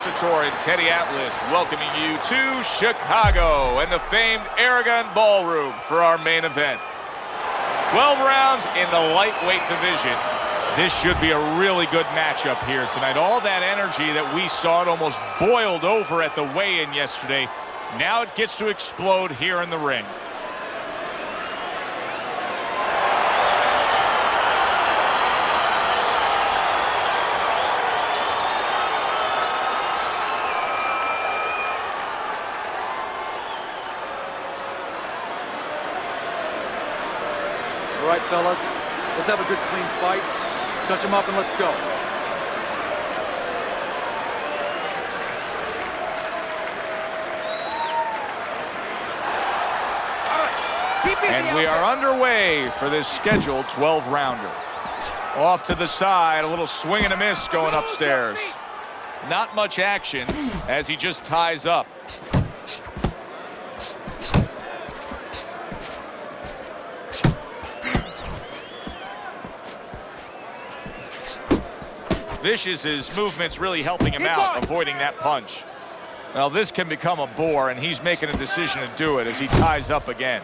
Sator and Teddy Atlas welcoming you to Chicago and the famed Aragon Ballroom for our main event. 12 rounds in the lightweight division. This should be a really good matchup here tonight. All that energy that we saw, it almost boiled over at the weigh-in yesterday. Now it gets to explode here in the ring. All right, fellas, let's have a good, clean fight. Touch him up and let's go. And we are underway for this scheduled 12-rounder. Off to the side, a little swing and a miss going upstairs. Not much action as he just ties up. Vicious's movements really helping him out, avoiding that punch. Well, this can become a bore, and he's making a decision to do it as he ties up again.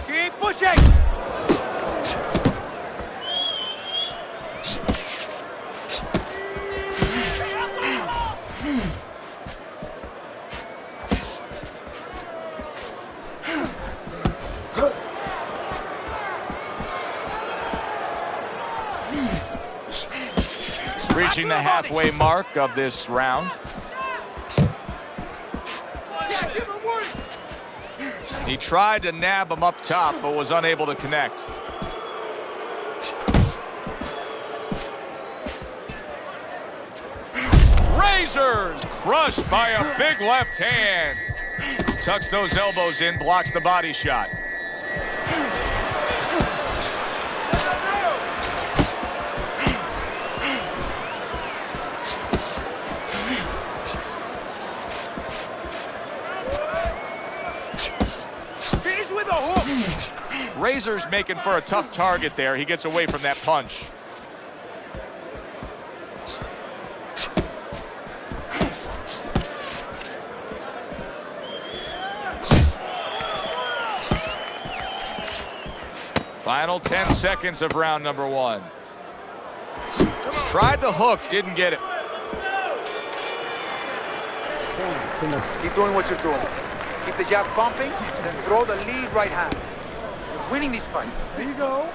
Keep pushing! Reaching the halfway mark of this round. He tried to nab him up top, but was unable to connect. Razors crushed by a big left hand. Tucks those elbows in, blocks the body shot. Razor's making for a tough target there. He gets away from that punch. Final 10 seconds of round number one. Tried the hook, didn't get it. Keep doing what you're doing. Keep the jab pumping, then throw the lead right hand. You're winning these fights. There you go.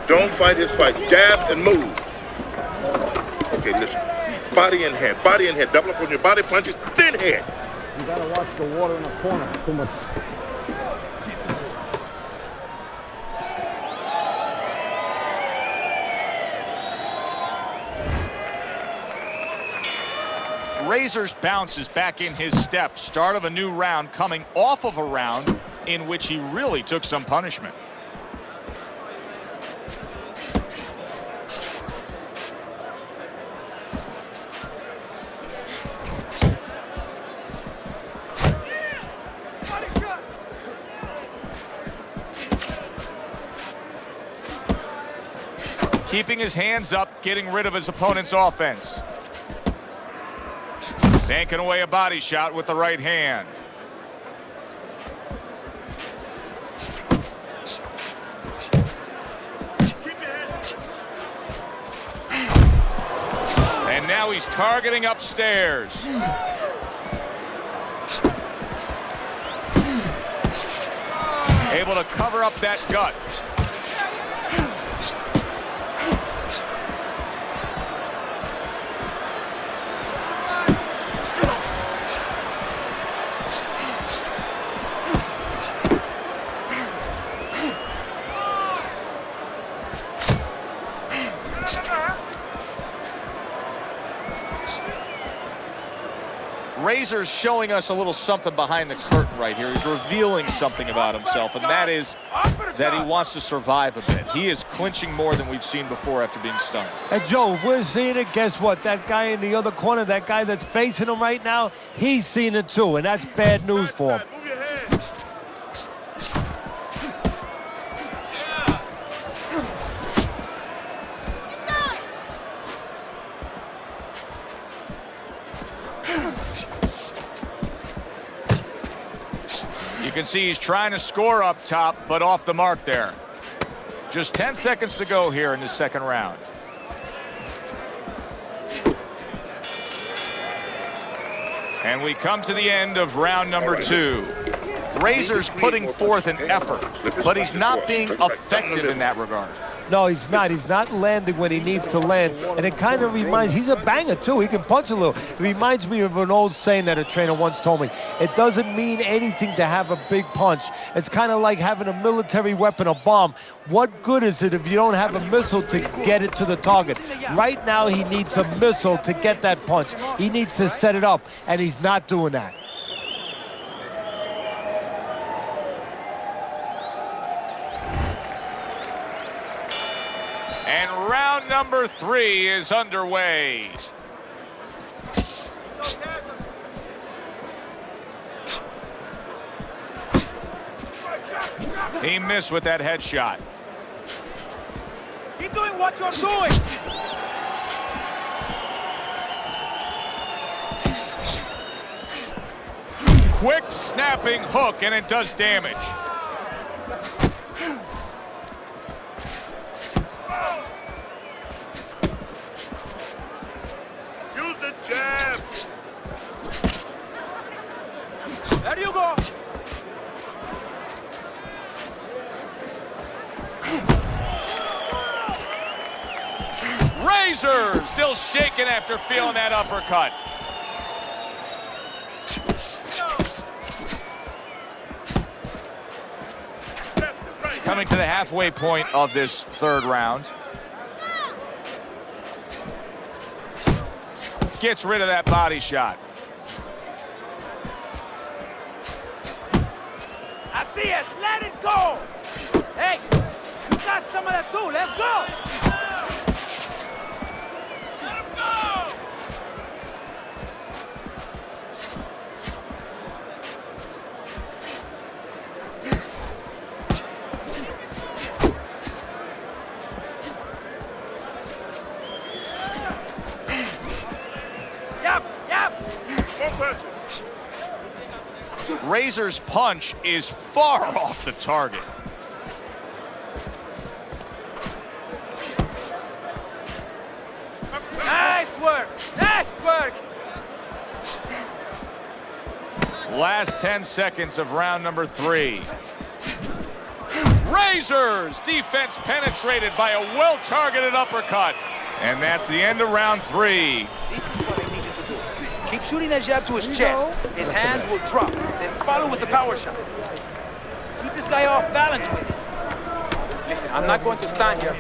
Don't fight his fights. Jab and move. Okay, listen. Body and head. Body and head. Double up on your body punches. Thin head. You gotta watch the water in the corner. Too much. Razor's bounce is back in his step. Start of a new round, coming off of a round in which he really took some punishment. Keeping his hands up, getting rid of his opponent's offense. Banking away a body shot with the right hand. And now he's targeting upstairs. Able to cover up that gut. Razor's showing us a little something behind the curtain right here. He's revealing something about himself, and that is that he wants to survive a bit. He is clinching more than we've seen before after being stunned. And Joe, if we're seeing it, guess what? That guy in the other corner, that guy that's facing him right now, he's seeing it too, and that's bad news for him. Move your hands. You can see he's trying to score up top, but off the mark there. Just 10 seconds to go here in the second round. And we come to the end of round number 2. Razor's putting forth an effort, but he's not being effective in that regard. No, he's not. He's not landing when he needs to land. And it kind of reminds, he's a banger too. He can punch a little. It reminds me of an old saying that a trainer once told me. It doesn't mean anything to have a big punch. It's kind of like having a military weapon, a bomb. What good is it if you don't have a missile to get it to the target? Right now, he needs a missile to get that punch. He needs to set it up, and he's not doing that. And round number 3 is underway. He missed with that headshot. Keep doing what you're doing. Quick snapping hook, and it does damage. Use the jab. There you go. Razor still shaking after feeling that uppercut. Coming to the halfway point of this third round. Gets rid of that body shot. Así es, let it go. Hey, you got some of that too. Let's go. Razor's punch is far off the target. Nice work. Nice work. Last 10 seconds of round number 3. Razor's defense penetrated by a well-targeted uppercut. And that's the end of round 3. This is what I need you to do. Keep shooting that jab to his chest. His hands will drop. Then follow with the power shot. Keep this guy off balance with it. Listen, I'm not going to stand here.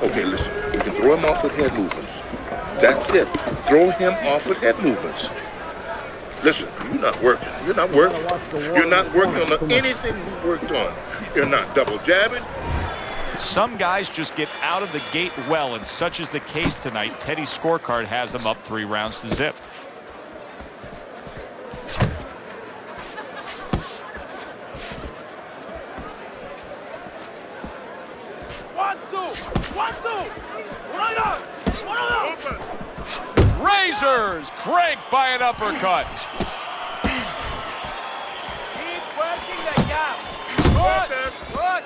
Okay, listen. You can throw him off with head movements. That's it. Throw him off with head movements. Listen, you're not working. You're not working. You're not working on anything we worked on. You're not double jabbing. Some guys just get out of the gate well, and such is the case tonight. Teddy's scorecard has them up 3 rounds to zip. Razors cranked by an uppercut. Keep working the jab. Good. Good.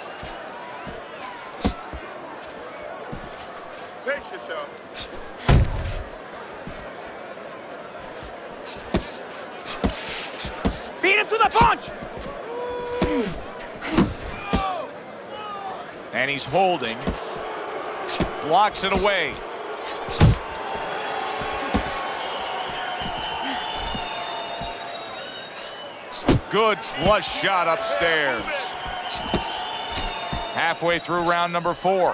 Pace yourself. Beat him to the punch. And he's holding. Blocks it away. Good flush shot upstairs. Halfway through round number 4.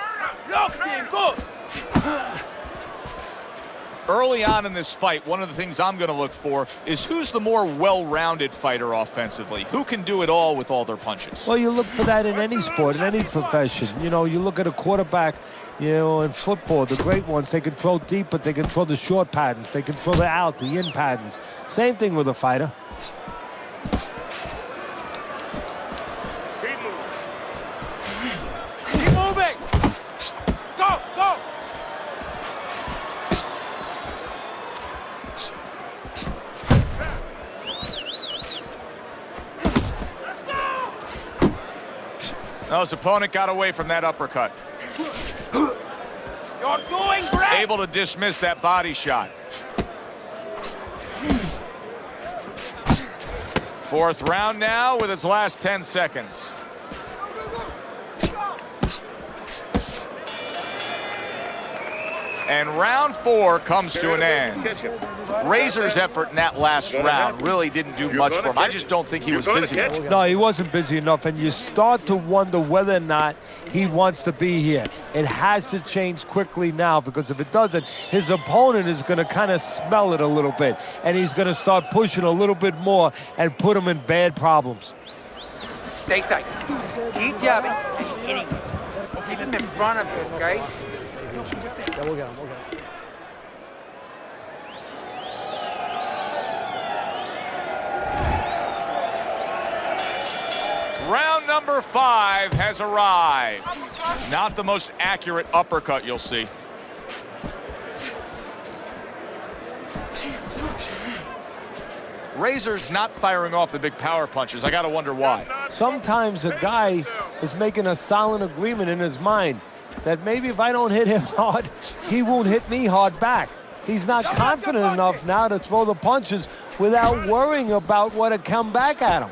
Early on in this fight, one of the things I'm going to look for is who's the more well-rounded fighter offensively. Who can do it all with all their punches? Well, you look for that in any sport, in any profession. You know, you look at a quarterback, you know, in football, the great ones, they can throw deep, but they can throw the short patterns. They can throw the out, the in patterns. Same thing with a fighter. Keep moving. Go, go. Now his opponent got away from that uppercut. You're doing great. Able to dismiss that body shot. 4th round now with its last 10 seconds. And round 4 comes to an end. Razor's effort in that last round really didn't do much for him. I just don't think he was busy enough. No, he wasn't busy enough, and you start to wonder whether or not he wants to be here. It has to change quickly now, because if it doesn't, his opponent is going to kind of smell it a little bit, and he's going to start pushing a little bit more and put him in bad problems. Stay tight. Keep jabbing and hitting. Keep him in front of you, okay? Yeah, we'll get him. We'll get him. Round number 5 has arrived. Not the most accurate uppercut you'll see. Razor's not firing off the big power punches. I gotta wonder why. Sometimes a guy is making a silent agreement in his mind that maybe if I don't hit him hard, he won't hit me hard back. He's not confident enough now to throw the punches without worrying about what would come back at him.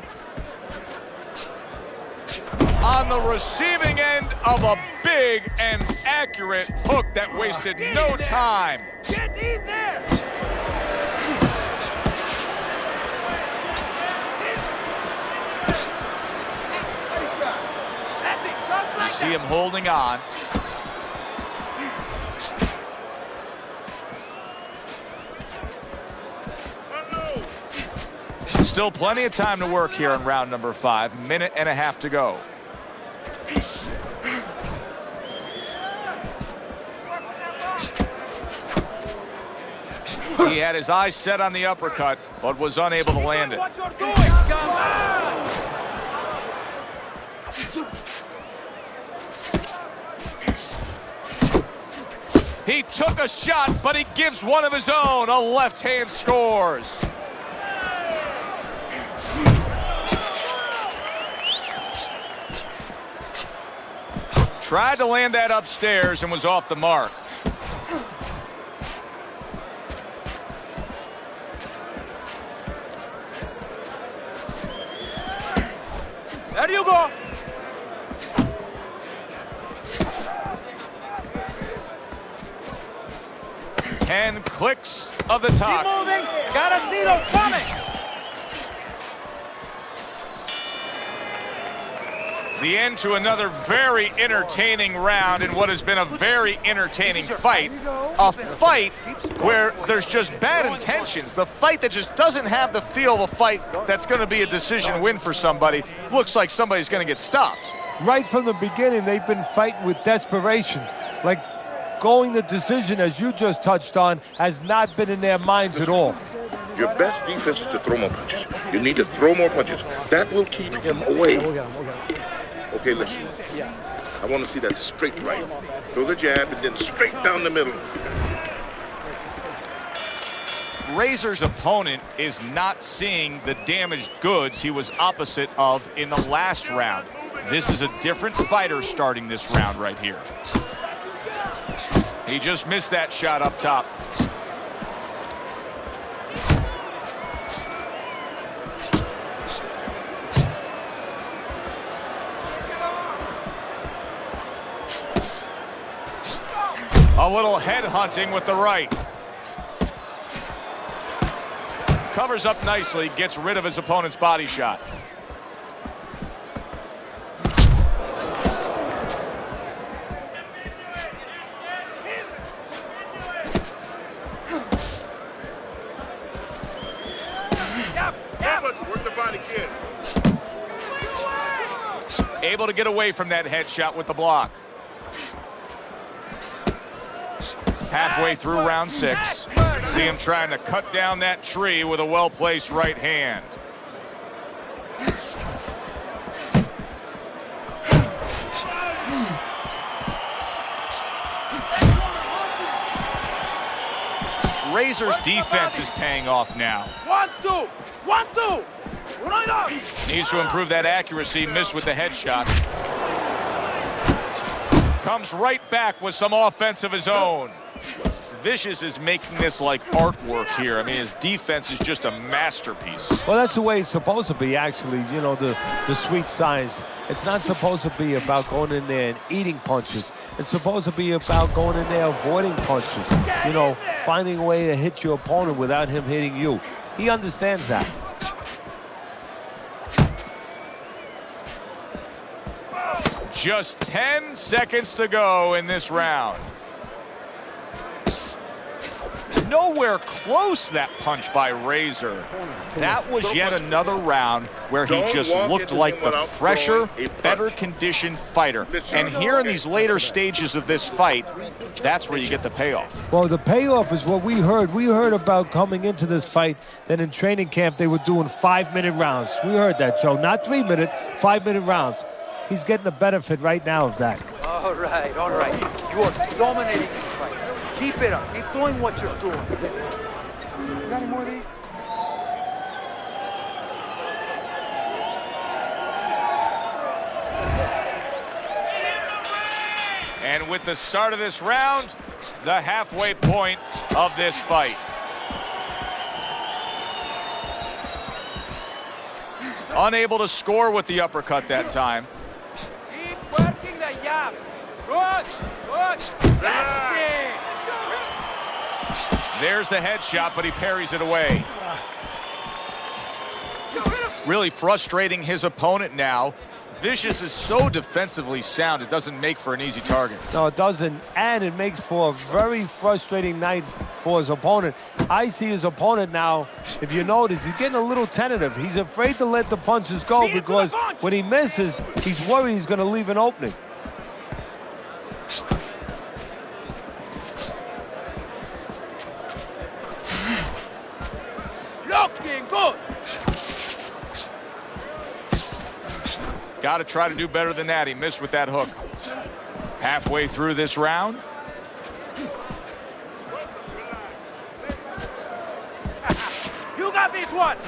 On the receiving end of a big and accurate hook that wasted no time. Get in there. That's it, just You like see him holding on. Still plenty of time to work here in round number 5. Minute and a half to go. He had his eyes set on the uppercut, but was unable to land it. what you're doing. Come on. He took a shot, but he gives one of his own. A left hand scores. Tried to land that upstairs and was off the mark. There you go. And clicks of the Keep top. moving. Gotta see those coming. The end to another very entertaining round in what has been a very entertaining fight. A fight where there's just bad intentions. The fight that just doesn't have the feel of a fight that's going to be a decision win for somebody. Looks like somebody's going to get stopped. Right from the beginning, they've been fighting with desperation. Like going the decision, as you just touched on, has not been in their minds at all. Your best defense is to throw more punches. You need to throw more punches. That will keep him away. We'll get him. We'll get him. Okay, listen. I want to see that straight right. Throw the jab and then straight down the middle. Razor's opponent is not seeing the damaged goods he was opposite of in the last round. This is a different fighter starting this round right here. He just missed that shot up top. A little head hunting with the right. Covers up nicely, gets rid of his opponent's body shot. able to get away from that headshot with the block. Halfway through round 6. See him trying to cut down that tree with a well-placed right hand. Razor's defense is paying off now. 1-2, 1-2. Needs to improve that accuracy. Missed with the headshot. Comes right back with some offense of his own. Vicious is making this like artwork here. I mean, his defense is just a masterpiece. Well, that's the way it's supposed to be, actually. You know, the sweet science. It's not supposed to be about going in there and eating punches. It's supposed to be about going in there avoiding punches. You know, finding a way to hit your opponent without him hitting you. He understands that. Just 10 seconds to go in this round. Nowhere close, that punch by Razor. That was yet another round where he just looked like the fresher, better conditioned fighter. And here in these later stages of this fight, that's where you get the payoff. Well, the payoff is what we heard. We heard about coming into this fight that in training camp they were doing 5-minute rounds. We heard that, Joe. Not 3-minute, 5-minute rounds. He's getting the benefit right now of that. All right, all right. You are dominating this fight. Keep it up. Keep doing what you're doing. You got any more of these? And with the start of this round, the halfway point of this fight. Unable to score with the uppercut that time. Keep working the jab. Good, good. That's it. There's the headshot, but he parries it away. Really frustrating his opponent now. Vicious is so defensively sound, it doesn't make for an easy target. No, it doesn't, and it makes for a very frustrating night for his opponent. I see his opponent now, if you notice, he's getting a little tentative. He's afraid to let the punches go because when he misses, he's worried he's going to leave an opening. Looking good. Got to try to do better than that. He missed with that hook. Halfway through this round. You got this one.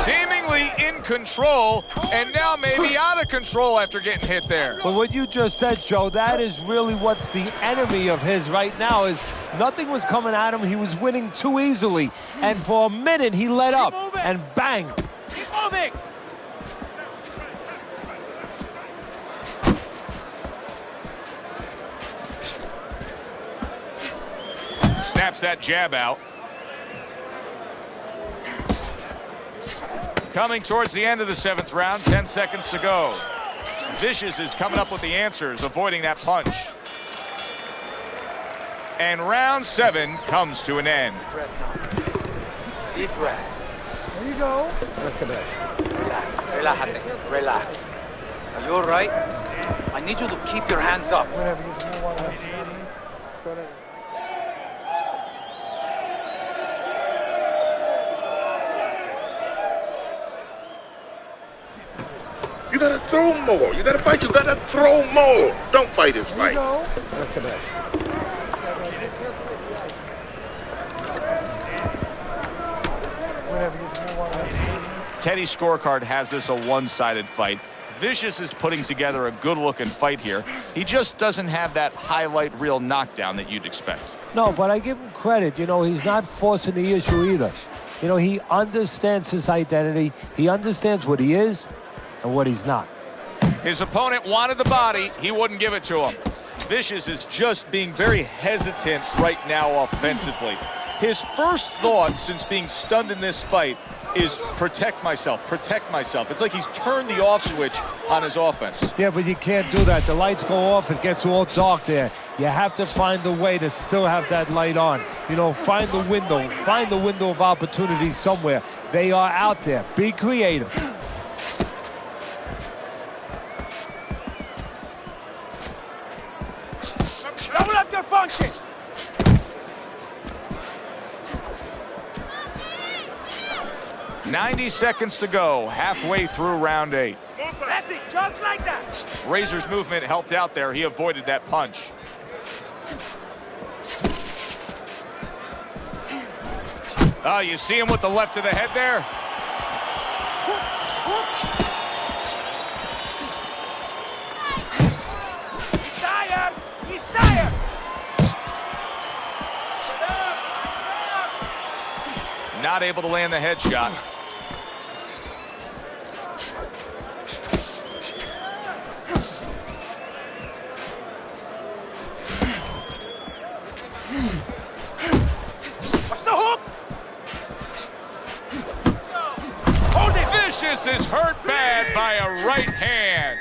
Seemingly in control, and now maybe out of control after getting hit there. But what you just said, Joe, that is really what's the enemy of his right now is nothing was coming at him. He was winning too easily. And for a minute, he let up, and bang. Keep moving. Snaps that jab out. Coming towards the end of the 7th round, 10 seconds to go. Vicious is coming up with the answers, avoiding that punch. And round 7 comes to an end. Deep breath. There you go. Relax, relájate, relax. Are you all right? I need you to keep your hands up. Whenever you move on that. Go ahead. You gotta throw more. You gotta fight. You gotta throw more. Don't fight his fight. Teddy's scorecard has this a one-sided fight. Vicious is putting together a good-looking fight here. He just doesn't have that highlight reel knockdown that you'd expect. No, but I give him credit. You know, he's not forcing the issue either. You know, he understands his identity. He understands what he is and what he's not. His opponent wanted the body. He wouldn't give it to him. Vicious is just being very hesitant right now offensively. His first thought since being stunned in this fight is protect myself. It's like he's turned the off switch on his offense. Yeah, but you can't do that. The lights go off, it gets all dark there. You have to find a way to still have that light on. You know, find the window of opportunity somewhere. They are out there. Be creative. Double up your punches. "90 seconds to go, halfway through round 8. That's it, just like that. Razor's movement helped out there. He avoided that punch. Oh, you see him with the left to the head there? He's tired. He's tired. Not able to land the headshot. What's the hook? Hold it. Vicious is hurt bad by a right hand.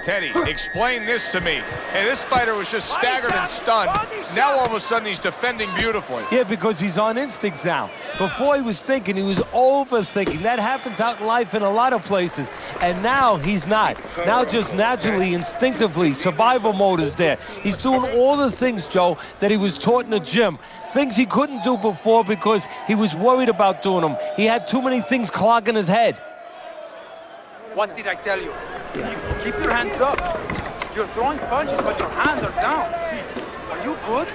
Teddy, explain this to me. Hey, this fighter was just staggered and stunned. Now all of a sudden he's defending beautifully. Yeah, because he's on instinct now. Before he was thinking, he was overthinking. That happens out in life in a lot of places. And now he's not. Now just naturally, instinctively, survival mode is there. He's doing all the things, Joe, that he was taught in the gym. Things he couldn't do before because he was worried about doing them. He had too many things clogging his head. What did I tell you? Keep your hands up. You're throwing punches, but your hands are down. Are you good?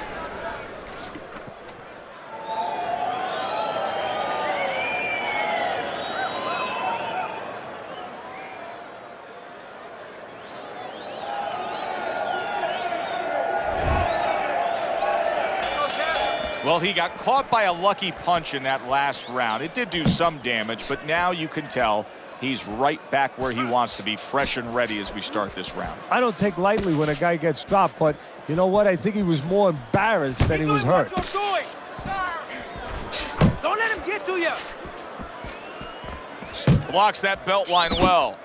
Well, he got caught by a lucky punch in that last round. It did do some damage, but now you can tell he's right back where he wants to be, fresh and ready as we start this round. I don't take lightly when a guy gets dropped, but you know what? I think he was more embarrassed than he was hurt. What you're doing. Don't let him get to you. Blocks that belt line well.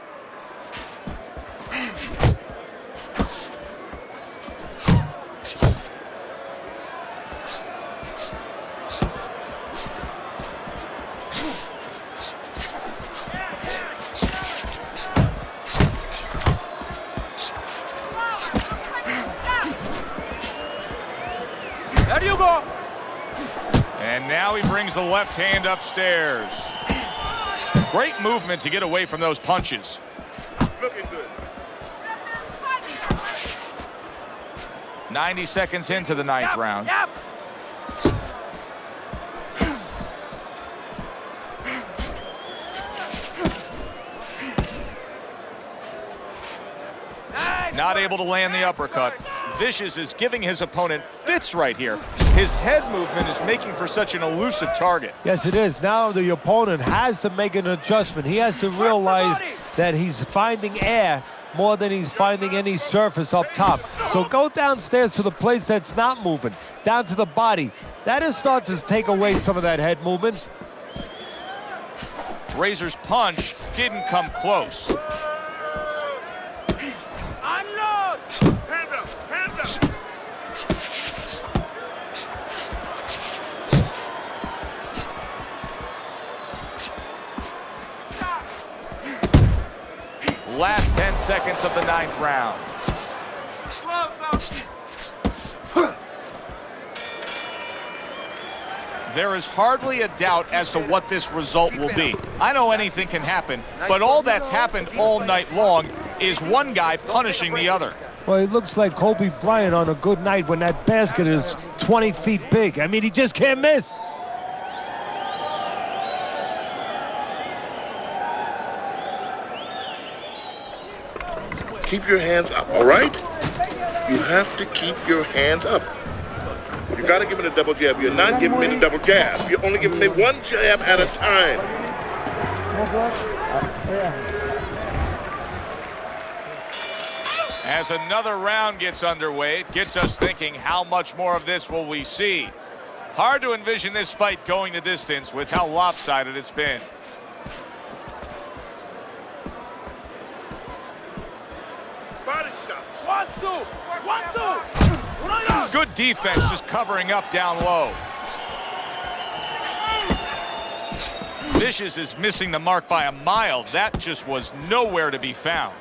There you go. And now he brings the left hand upstairs. Great movement to get away from those punches. Looking good. 90 seconds into the ninth round. Yep. Nice Not work. able to land the uppercut. Vicious is giving his opponent fits right here. His head movement is making for such an elusive target. Yes, it is. Now the opponent has to make an adjustment. He has to realize that he's finding air more than he's finding any surface up top. So go downstairs to the place that's not moving, down to the body. That'll start to take away some of that head movement. Razor's punch didn't come close. Unload. Hands up, hands up. Last 10 seconds of the ninth round. There is hardly a doubt as to what this result will be. I know anything can happen, but all that's happened all night long is one guy punishing the other. Well, he looks like Kobe Bryant on a good night when that basket is 20 feet big. I mean, he just can't miss. Keep your hands up, all right? You have to keep your hands up. You gotta give him a double jab. You're not giving me the double jab. You're only giving me one jab at a time. As another round gets underway, it gets us thinking, how much more of this will we see? Hard to envision this fight going the distance with how lopsided it's been. Body shot. 1, 2, 1, 2. Good defense, just covering up down low. Vicious is missing the mark by a mile. That just was nowhere to be found.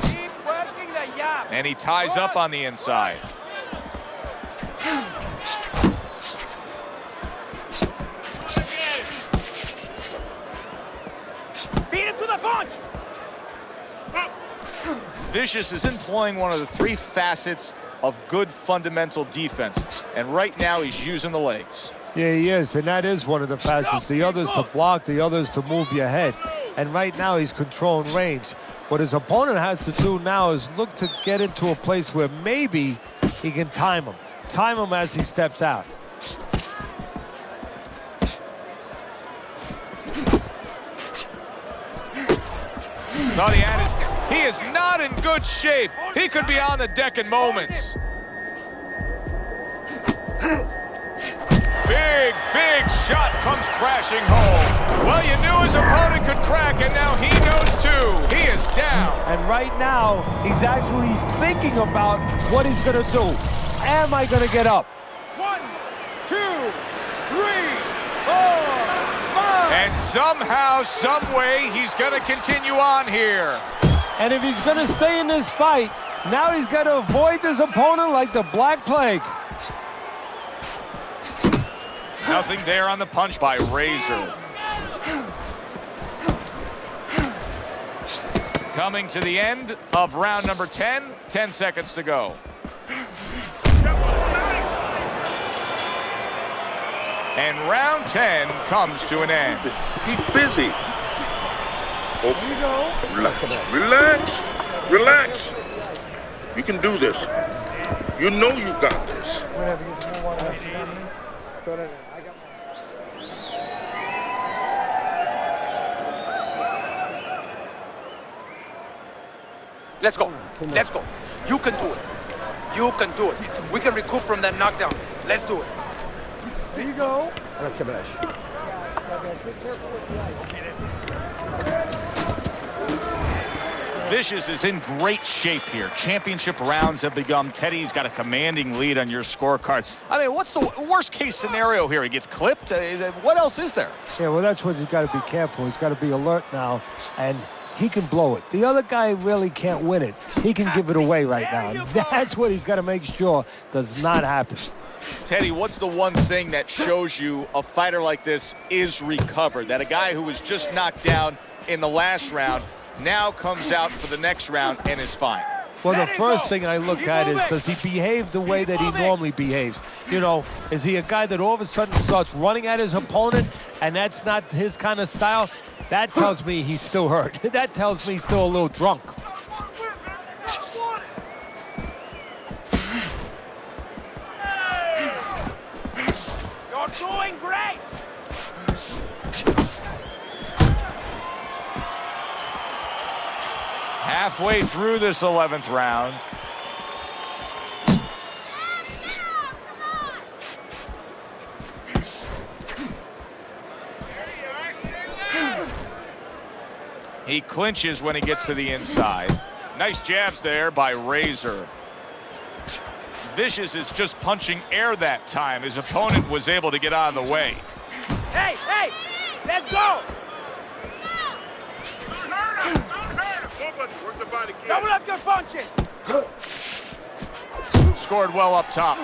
Keep working the jab. And he ties up on the inside. Beat him to the punch. Vicious is employing one of the 3 facets of good fundamental defense. And right now he's using the legs. Yeah, he is, and that is one of the facets. The others to block, the others to move your head. And right now he's controlling range. What his opponent has to do now is look to get into a place where maybe he can time him. Time him as he steps out. Thought he had it. He is not in good shape. He could be on the deck in moments. Big shot comes crashing home. Well, you knew his opponent could crack, and now he knows too. He is down. And right now, he's actually thinking about what he's going to do. Am I going to get up? 1, 2, 3, 4, 5. And somehow, some way, he's going to continue on here. And if he's going to stay in this fight, now he's got to avoid his opponent like the Black Plague. Nothing there on the punch by Razor. Coming to the end of round number 10, 10 seconds to go. And round 10 comes to an end. Keep busy. Oh, relax. Relax. You can do this. You know you got this. Whenever you move on that shit on me, go ahead. I got Let's go. Let's go. You can do it. You can do it. We can recoup from that knockdown. Let's do it. Here you go. Vicious is in great shape here. Championship rounds have begun. Teddy's got a commanding lead on your scorecard. I mean, what's the worst case scenario here? He gets clipped? What else is there? Yeah, well, that's what he's got to be careful. He's got to be alert now, and he can blow it. The other guy really can't win it. He can give it away right now. And that's what he's got to make sure does not happen. Teddy, what's the one thing that shows you a fighter like this is recovered? That a guy who was just knocked down in the last round now comes out for the next round and is fine? Well, the first thing I look at is, does he behave the way that he normally behaves? You know, is he a guy that all of a sudden starts running at his opponent, and that's not his kind of style? That tells me he's still hurt. That tells me he's still a little drunk. You're doing great. Halfway through this 11th round. He clinches when he gets to the inside. Nice jabs there by Razor. Vicious is just punching air that time. His opponent was able to get out of the way. Hey, let's go. Work the body, kid. Double up your punches. Scored well up top.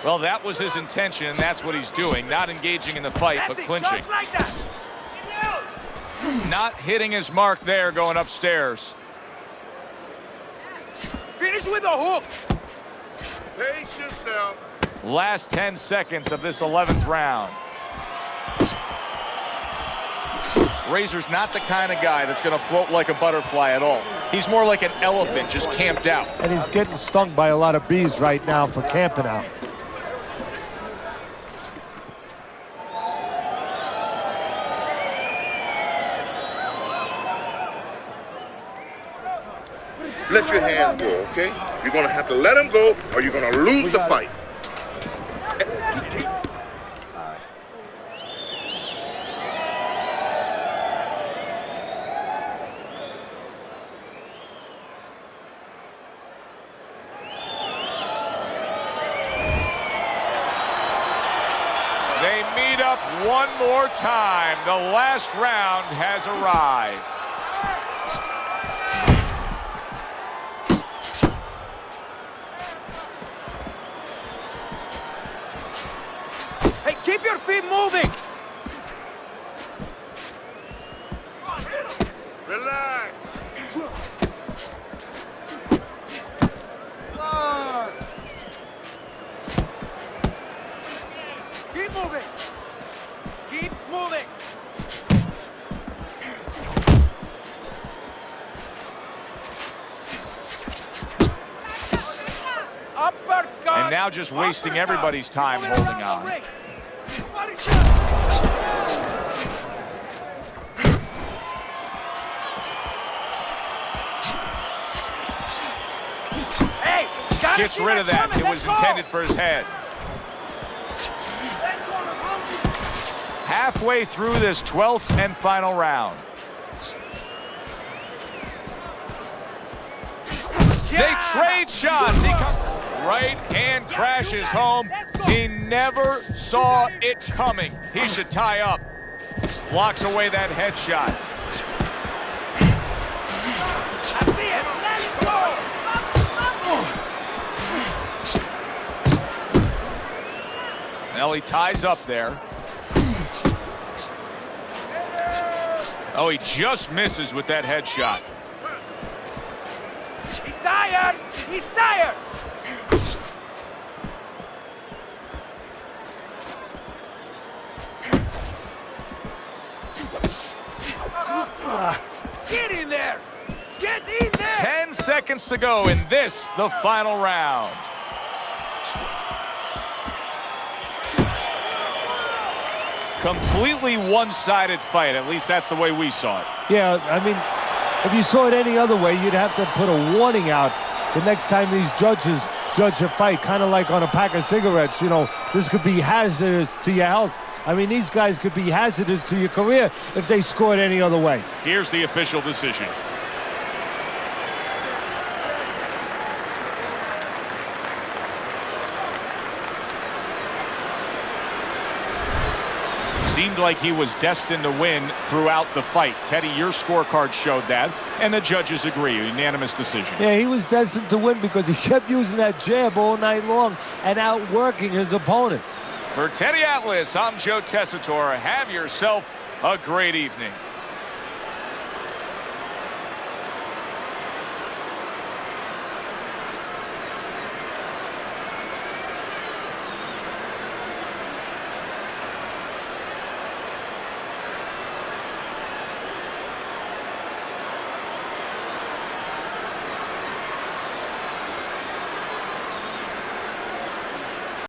Well, that was his intention, and that's what he's doing. Not engaging in the fight, but clinching. Just like that. Not hitting his mark there going upstairs. Finish with a hook. Pace yourself. Last 10 seconds of this 11th round. Razor's not the kind of guy that's going to float like a butterfly at all. He's more like an elephant just camped out. And he's getting stung by a lot of bees right now for camping out. let your hands go, okay? You're gonna have to let him go or you're gonna lose the fight. They meet up one more time. The last round has arrived. Hey, keep your feet moving! Relax. Keep moving! Keep moving! Uppercut! And now just wasting everybody's time holding on. Hey, Gets rid of that. It was intended for his head. Halfway through this 12th and final round. They trade shots. Right hand crashes home. He never saw it coming. He should tie up. Blocks away that headshot. Well, he ties up there. Oh, he just misses with that headshot. He's tired! He's tired! Get in there! Get in there! 10 seconds to go in this, the final round. Completely one-sided fight. At least that's the way we saw it. Yeah, I mean, if you saw it any other way, you'd have to put a warning out the next time these judges judge a fight, kind of like on a pack of cigarettes. You know, this could be hazardous to your health. I mean, these guys could be hazardous to your career if they scored any other way. Here's the official decision. Seemed like he was destined to win throughout the fight. Teddy, your scorecard showed that, and the judges agree. A unanimous decision. Yeah, he was destined to win because he kept using that jab all night long and outworking his opponent. For Teddy Atlas, I'm Joe Tessitore. Have yourself a great evening.